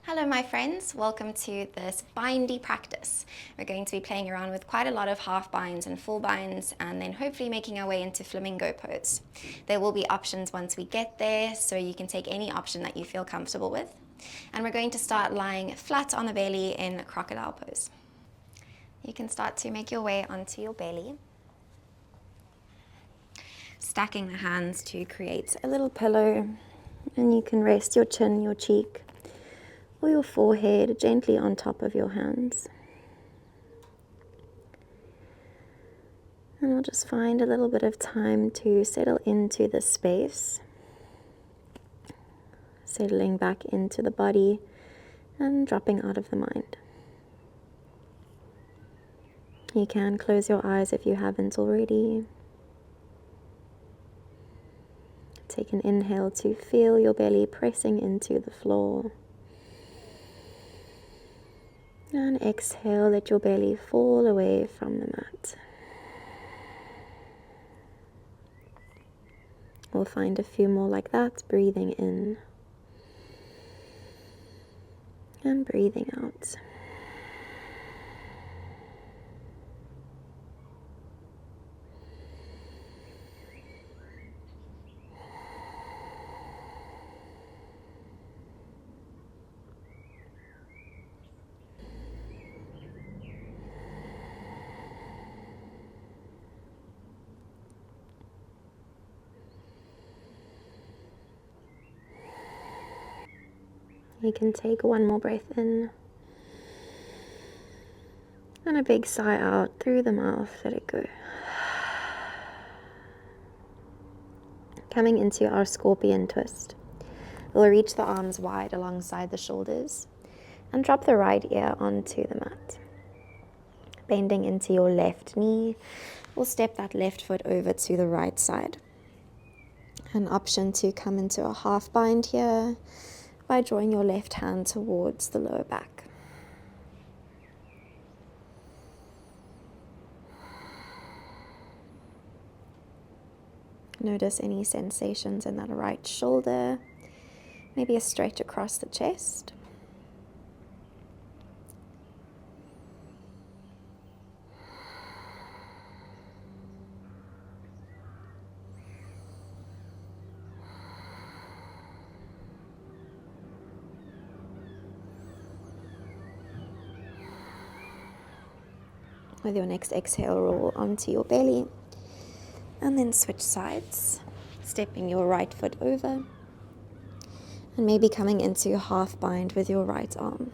Hello my friends, welcome to this bindy practice. We're going to be playing around with quite a lot of half binds and full binds and then hopefully making our way into flamingo pose. There will be options once we get there, so you can take any option that you feel comfortable with. And we're going to start lying flat on the belly in crocodile pose. You can start to make your way onto your belly, stacking the hands to create a little pillow, and you can rest your chin, your cheek, or your forehead gently on top of your hands. And we'll just find a little bit of time to settle into the space, settling back into the body and dropping out of the mind. You can close your eyes if you haven't already. Take an inhale to feel your belly pressing into the floor. And exhale, let your belly fall away from the mat. We'll find a few more like that, breathing in and breathing out. You can take one more breath in and a big sigh out through the mouth. Let it go. Coming into our scorpion twist. We'll reach the arms wide alongside the shoulders and drop the right ear onto the mat. Bending into your left knee, we'll step that left foot over to the right side. An option to come into a half bind here by drawing your left hand towards the lower back. Notice any sensations in that right shoulder, maybe a stretch across the chest. With your next exhale, roll onto your belly and then switch sides, stepping your right foot over and maybe coming into a half bind with your right arm.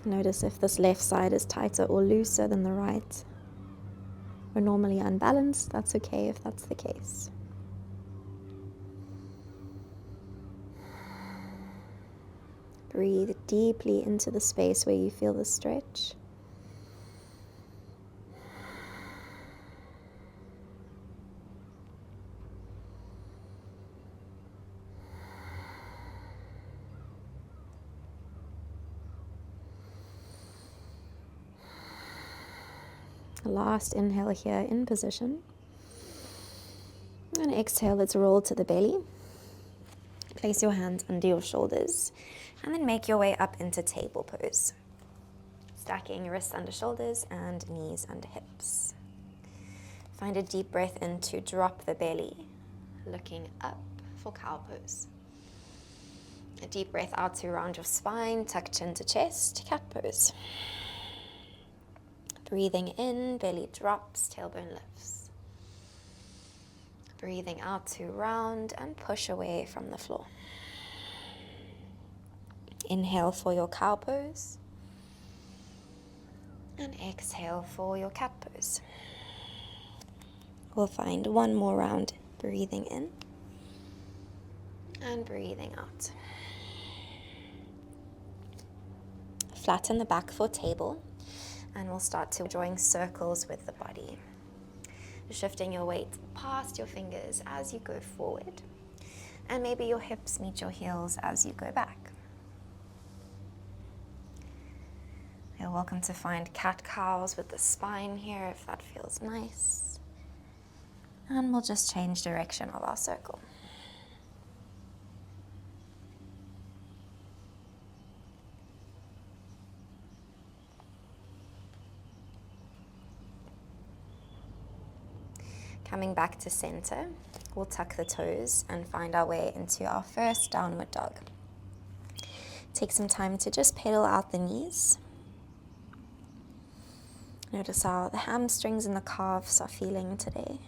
Notice if this left side is tighter or looser than the right. We're normally unbalanced, that's okay if that's the case. Breathe deeply into the space where you feel the stretch. Last inhale here in position. And exhale, let's roll to the belly. Place your hands under your shoulders and then make your way up into table pose. Stacking wrists under shoulders and knees under hips. Find a deep breath in to drop the belly, looking up for cow pose. A deep breath out to round your spine, tuck chin to chest, cat pose. Breathing in, belly drops, tailbone lifts. Breathing out to round and push away from the floor. Inhale for your cow pose. And exhale for your cat pose. We'll find one more round, breathing in and breathing out. Flatten the back for table. And we'll start to drawing circles with the body. Shifting your weight past your fingers as you go forward. And maybe your hips meet your heels as you go back. You're welcome to find cat-cows with the spine here if that feels nice. And we'll just change direction of our circle. Coming back to center, we'll tuck the toes and find our way into our first downward dog. Take some time to just pedal out the knees. Notice how the hamstrings and the calves are feeling today.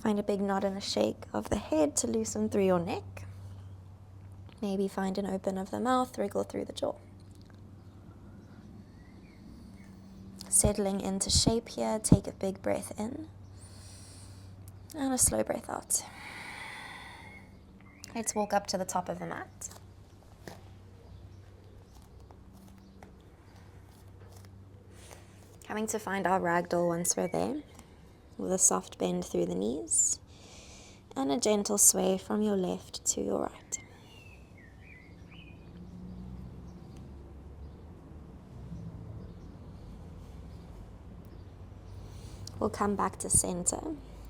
Find a big nod and a shake of the head to loosen through your neck. Maybe find an open of the mouth, wriggle through the jaw. Settling into shape here, take a big breath in and a slow breath out. Let's walk up to the top of the mat. Coming to find our ragdoll once we're there, with a soft bend through the knees and a gentle sway from your left to your right. We'll come back to center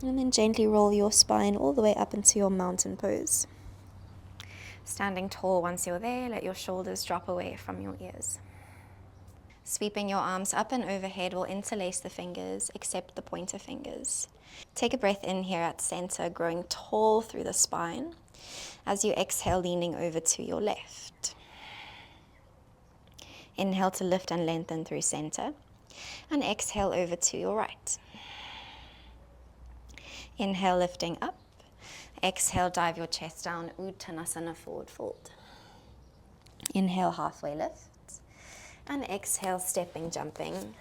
and then gently roll your spine all the way up into your mountain pose. Standing tall once you're there, let your shoulders drop away from your ears. Sweeping your arms up and overhead, we'll interlace the fingers except the pointer fingers. Take a breath in here at center, growing tall through the spine. As you exhale, leaning over to your left. Inhale to lift and lengthen through center. And exhale over to your right. Inhale, lifting up. Exhale, dive your chest down, Uttanasana, forward fold. Inhale, halfway lift. And exhale, stepping, jumping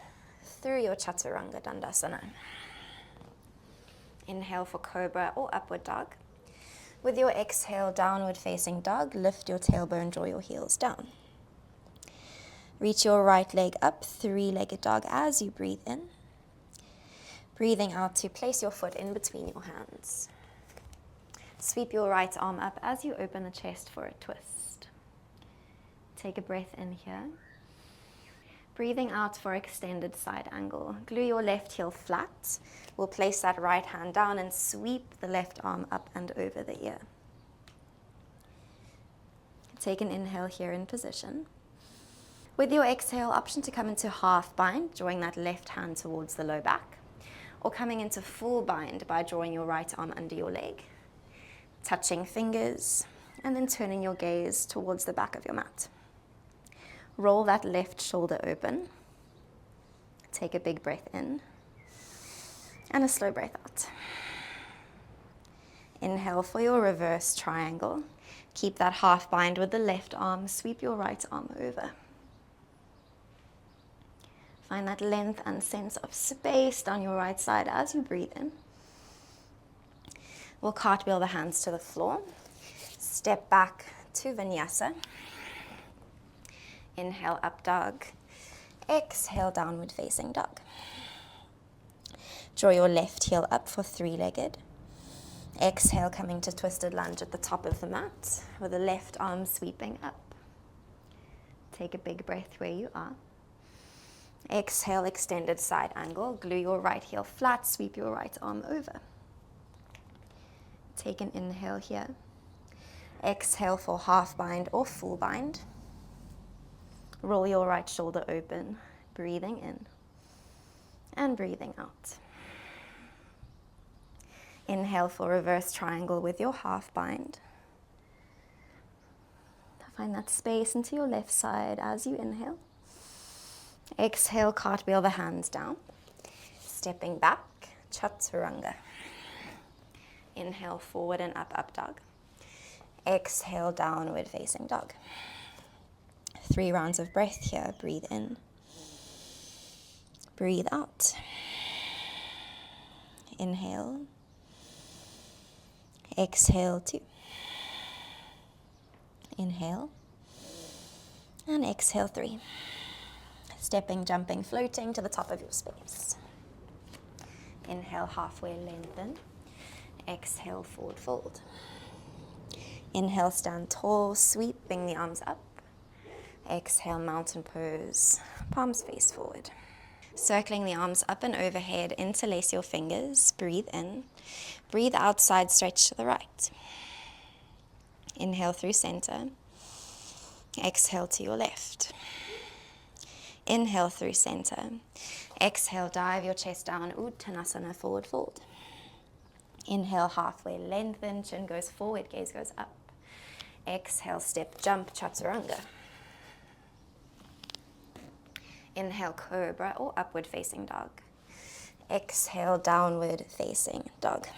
through your Chaturanga Dandasana. Inhale for Cobra or Upward Dog. With your exhale, Downward Facing Dog, lift your tailbone, draw your heels down. Reach your right leg up, three-legged dog as you breathe in. Breathing out to place your foot in between your hands. Sweep your right arm up as you open the chest for a twist. Take a breath in here. Breathing out for extended side angle. Glue your left heel flat. We'll place that right hand down and sweep the left arm up and over the ear. Take an inhale here in position. With your exhale, option to come into half bind, drawing that left hand towards the low back, or coming into full bind by drawing your right arm under your leg, touching fingers, and then turning your gaze towards the back of your mat. Roll that left shoulder open. Take a big breath in and a slow breath out. Inhale for your reverse triangle. Keep that half bind with the left arm. Sweep your right arm over. Find that length and sense of space down your right side as you breathe in. We'll cartwheel the hands to the floor. Step back to Vinyasa. Inhale, up dog. Exhale, downward facing dog. Draw your left heel up for three-legged. Exhale, coming to twisted lunge at the top of the mat with the left arm sweeping up. Take a big breath where you are. Exhale, extended side angle. Glue your right heel flat, sweep your right arm over. Take an inhale here. Exhale for half bind or full bind. Roll your right shoulder open, breathing in and breathing out. Inhale for reverse triangle with your half bind. Find that space into your left side as you inhale. Exhale, cartwheel the hands down. Stepping back, Chaturanga. Inhale, forward and up, up dog. Exhale, downward facing dog. 3 rounds of breath here. Breathe in. Breathe out. Inhale. Exhale 2. Inhale. And exhale 3. Stepping, jumping, floating to the top of your space. Inhale, halfway lengthen. Exhale, forward fold. Inhale, stand tall, sweeping the arms up. Exhale, mountain pose, palms face forward. Circling the arms up and overhead, interlace your fingers, breathe in. Breathe out, side stretch to the right. Inhale through center. Exhale to your left. Inhale through center. Exhale, dive your chest down, Uttanasana, forward fold. Inhale, halfway lengthen, chin goes forward, gaze goes up. Exhale, step, jump, chaturanga. Inhale, cobra or upward facing dog. Exhale, downward facing dog.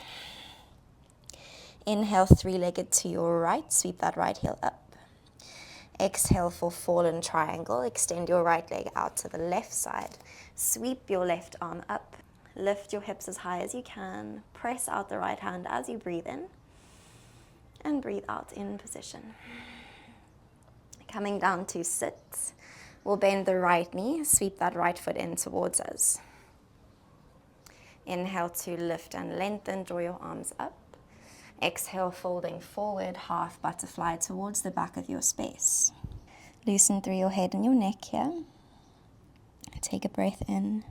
Inhale, three-legged to your right, sweep that right heel up. Exhale for fallen triangle, extend your right leg out to the left side. Sweep your left arm up, lift your hips as high as you can, press out the right hand as you breathe in, and breathe out in position. Coming down to sit, we'll bend the right knee, sweep that right foot in towards us. Inhale to lift and lengthen, draw your arms up. Exhale, folding forward, half butterfly towards the back of your space. Loosen through your head and your neck here. Take a breath in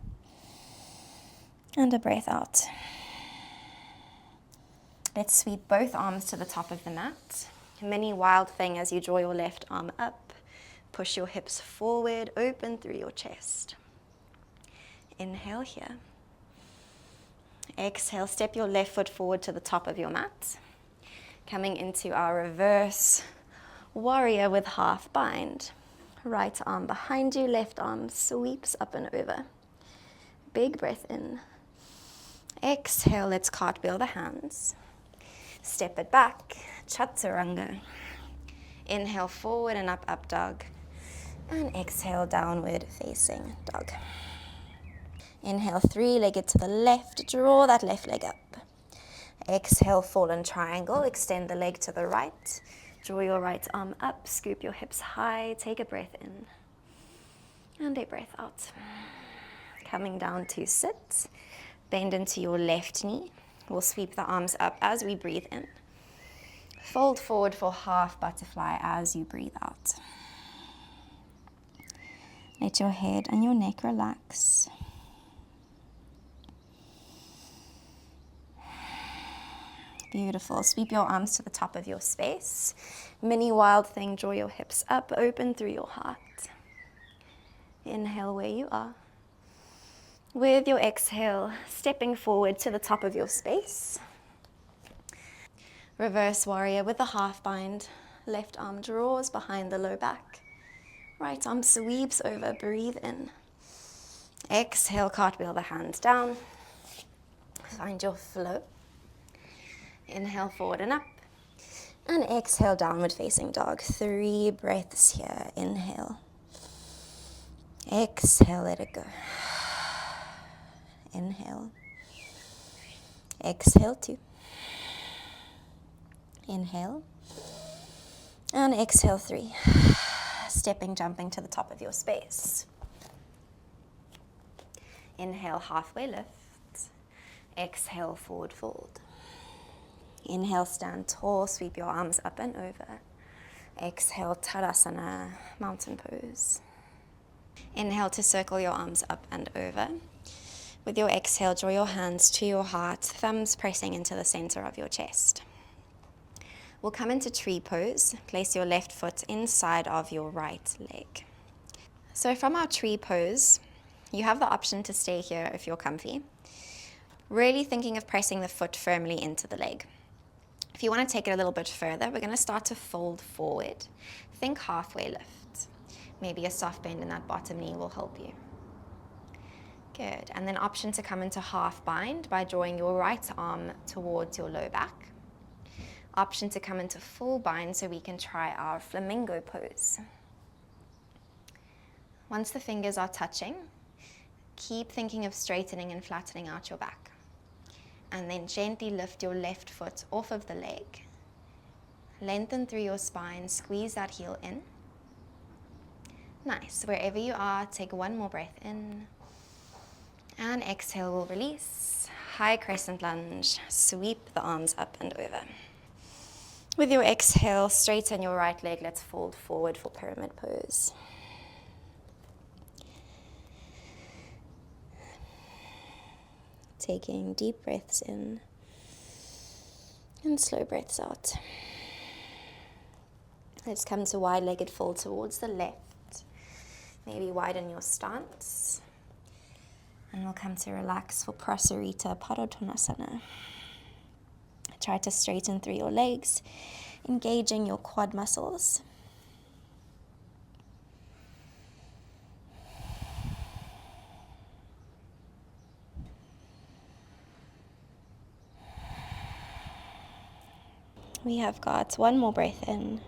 and a breath out. Let's sweep both arms to the top of the mat. Mini wild thing as you draw your left arm up. Push your hips forward, open through your chest. Inhale here. Exhale, step your left foot forward to the top of your mat. Coming into our reverse warrior with half bind. Right arm behind you, left arm sweeps up and over. Big breath in. Exhale, let's cartwheel the hands. Step it back, chaturanga. Inhale, forward and up, up dog. And exhale, downward facing dog. Inhale, three-legged to the left, draw that left leg up. Exhale, fallen triangle, extend the leg to the right. Draw your right arm up, scoop your hips high, take a breath in. And a breath out. Coming down to sit, bend into your left knee. We'll sweep the arms up as we breathe in. Fold forward for half butterfly as you breathe out. Let your head and your neck relax. Beautiful. Sweep your arms to the top of your space. Mini wild thing, draw your hips up, open through your heart. Inhale where you are. With your exhale, stepping forward to the top of your space. Reverse warrior with a half bind. Left arm draws behind the low back. Right arm sweeps over, breathe in. Exhale, cartwheel the hands down. Find your flow. Inhale, forward and up. And exhale, downward facing dog. 3 breaths here. Inhale. Exhale, let it go. Inhale. Exhale, 2. Inhale. And exhale, 3. Stepping, jumping to the top of your space. Inhale, halfway lift. Exhale, forward fold. Inhale, stand tall, sweep your arms up and over. Exhale, Tadasana, mountain pose. Inhale to circle your arms up and over. With your exhale, draw your hands to your heart, thumbs pressing into the center of your chest. We'll come into tree pose. Place your left foot inside of your right leg. So from our tree pose, you have the option to stay here if you're comfy. Really thinking of pressing the foot firmly into the leg. If you want to take it a little bit further, we're going to start to fold forward. Think halfway lift. Maybe a soft bend in that bottom knee will help you. Good. And then option to come into half bind by drawing your right arm towards your low back. Option to come into full bind so we can try our flamingo pose. Once the fingers are touching, keep thinking of straightening and flattening out your back. And then gently lift your left foot off of the leg. Lengthen through your spine, squeeze that heel in. Nice. Wherever you are, take one more breath in. And exhale, we'll release. High crescent lunge, sweep the arms up and over. With your exhale, straighten your right leg. Let's fold forward for pyramid pose. Taking deep breaths in and slow breaths out. Let's come to wide-legged fold towards the left. Maybe widen your stance. And we'll come to relax for Prasarita Padottanasana. Try to straighten through your legs, engaging your quad muscles. We have got one more breath in.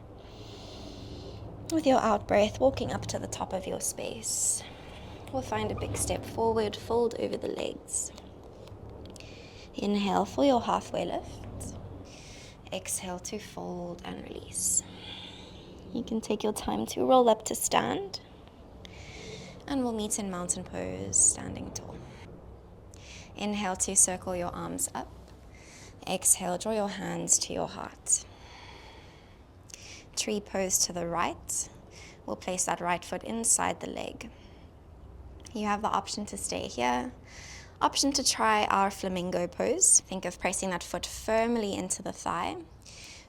With your out breath, walking up to the top of your space. We'll find a big step forward, fold over the legs. Inhale for your halfway lift. Exhale to fold and release. You can take your time to roll up to stand. And we'll meet in mountain pose, standing tall. Inhale to circle your arms up. Exhale, draw your hands to your heart. Tree pose to the right. We'll place that right foot inside the leg. You have the option to stay here. Option to try our flamingo pose. Think of pressing that foot firmly into the thigh.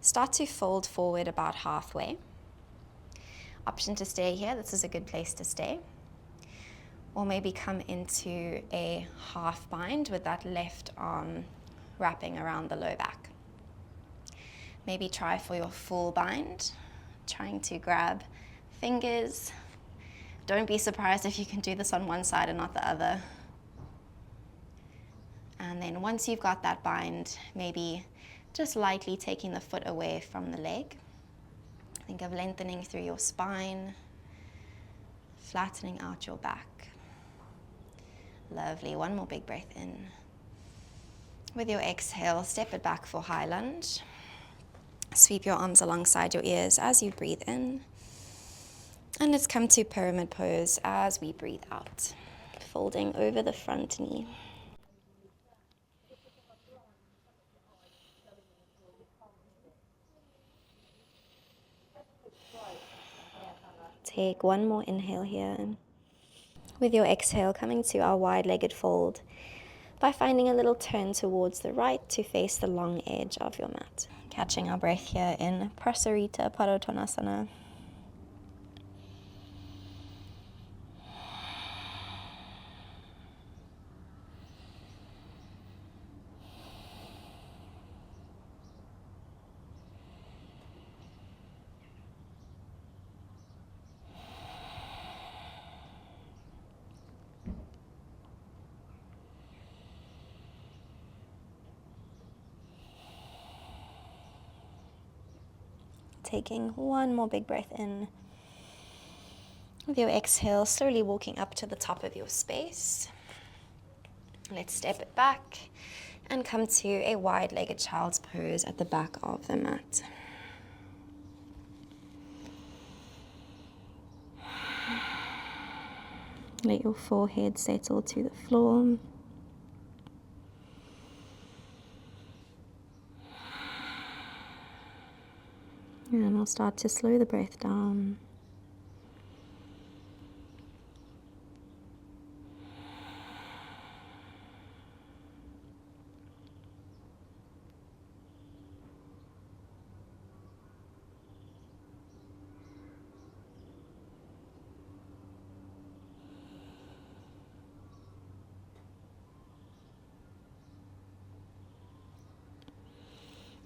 Start to fold forward about halfway. Option to stay here. This is a good place to stay. Or maybe come into a half bind with that left arm wrapping around the low back. Maybe try for your full bind, trying to grab fingers. Don't be surprised if you can do this on one side and not the other. And then once you've got that bind, maybe just lightly taking the foot away from the leg. Think of lengthening through your spine, flattening out your back. Lovely, one more big breath in. With your exhale, step it back for high lunge. Sweep your arms alongside your ears as you breathe in. And let's come to pyramid pose as we breathe out, folding over the front knee. Take one more inhale here. With your exhale, coming to our wide-legged fold by finding a little turn towards the right to face the long edge of your mat. Catching our breath here in Prasarita Padottanasana. Taking one more big breath in. With your exhale, slowly walking up to the top of your space. Let's step it back and come to a wide-legged child's pose at the back of the mat. Let your forehead settle to the floor. And we'll start to slow the breath down.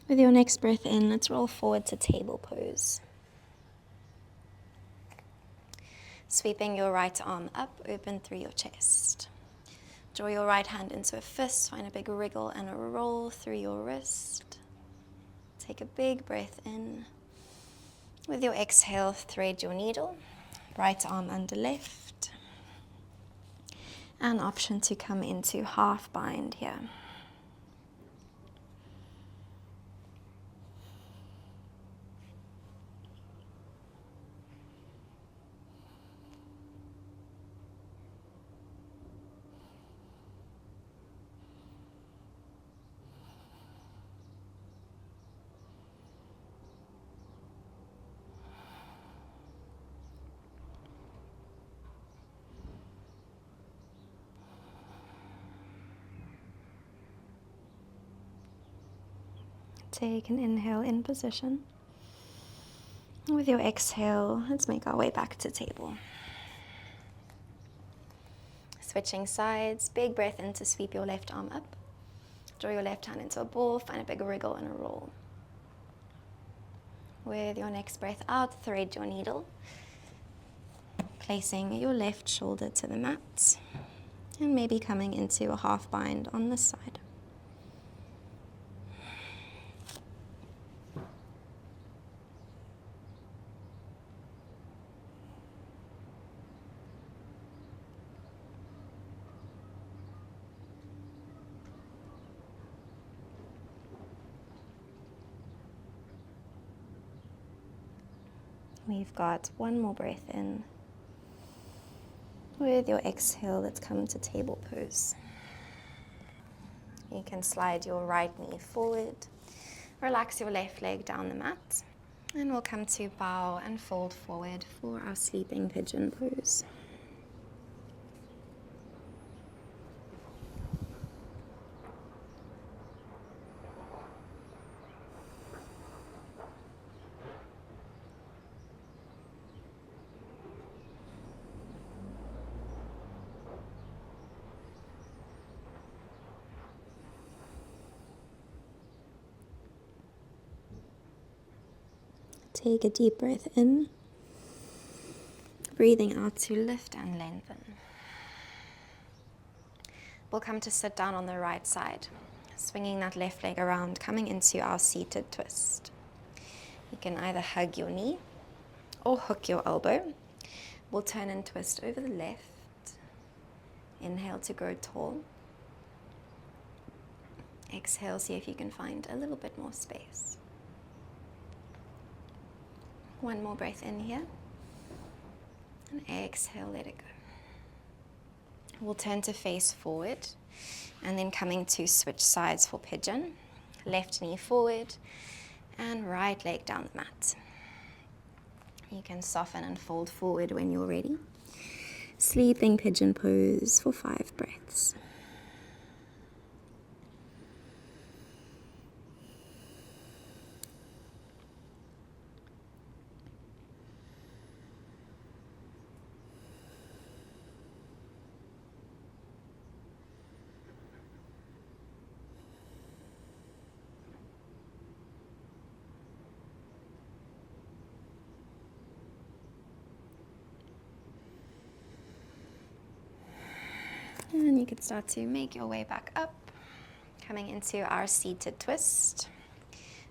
With your next breath in, let's roll forward to table pose. Sweeping your right arm up, open through your chest. Draw your right hand into a fist, find a big wriggle and a roll through your wrist. Take a big breath in. With your exhale, thread your needle, right arm under left. An option to come into half bind here. Take an inhale in position. With your exhale, let's make our way back to table. switching sides. Big breath in to sweep your left arm up. Draw your left hand into a ball, find a big wriggle and a roll. With your next breath out, thread your needle, placing your left shoulder to the mat, and maybe coming into a half bind on this side. We've got one more breath in. With your exhale, let's come to table pose. You can slide your right knee forward, relax your left leg down the mat, and we'll come to bow and fold forward for our sleeping pigeon pose. Take a deep breath in, breathing out to lift and lengthen. We'll come to sit down on the right side, swinging that left leg around, coming into our seated twist. You can either hug your knee or hook your elbow. We'll turn and twist over the left. Inhale to grow tall. Exhale, see if you can find a little bit more space. One more breath in here, and exhale, let it go. We'll turn to face forward, and then coming to switch sides for pigeon. Left knee forward, and right leg down the mat. You can soften and fold forward when you're ready. Sleeping pigeon pose for 5 breaths. And you can start to make your way back up, coming into our seated twist.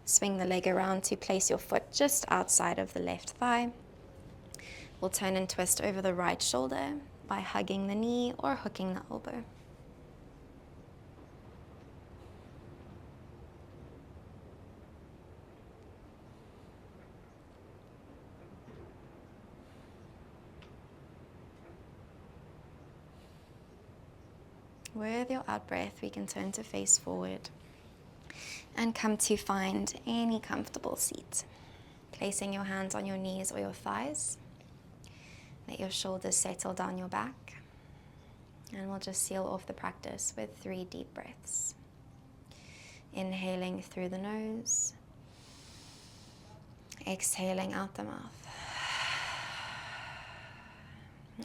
Swing the leg around to place your foot just outside of the left thigh. We'll turn and twist over the right shoulder by hugging the knee or hooking the elbow. With your out breath, we can turn to face forward and come to find any comfortable seat. Placing your hands on your knees or your thighs. Let your shoulders settle down your back. And we'll just seal off the practice with 3 deep breaths. Inhaling through the nose. Exhaling out the mouth.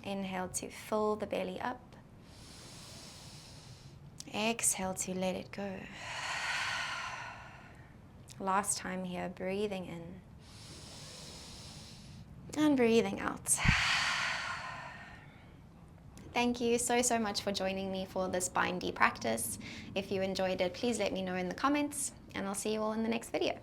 Inhale to fill the belly up. Exhale to let it go. Last time here, breathing in and breathing out. Thank you so much for joining me for this bindy practice. If you enjoyed it, please let me know in the comments, and I'll see you all in the next video.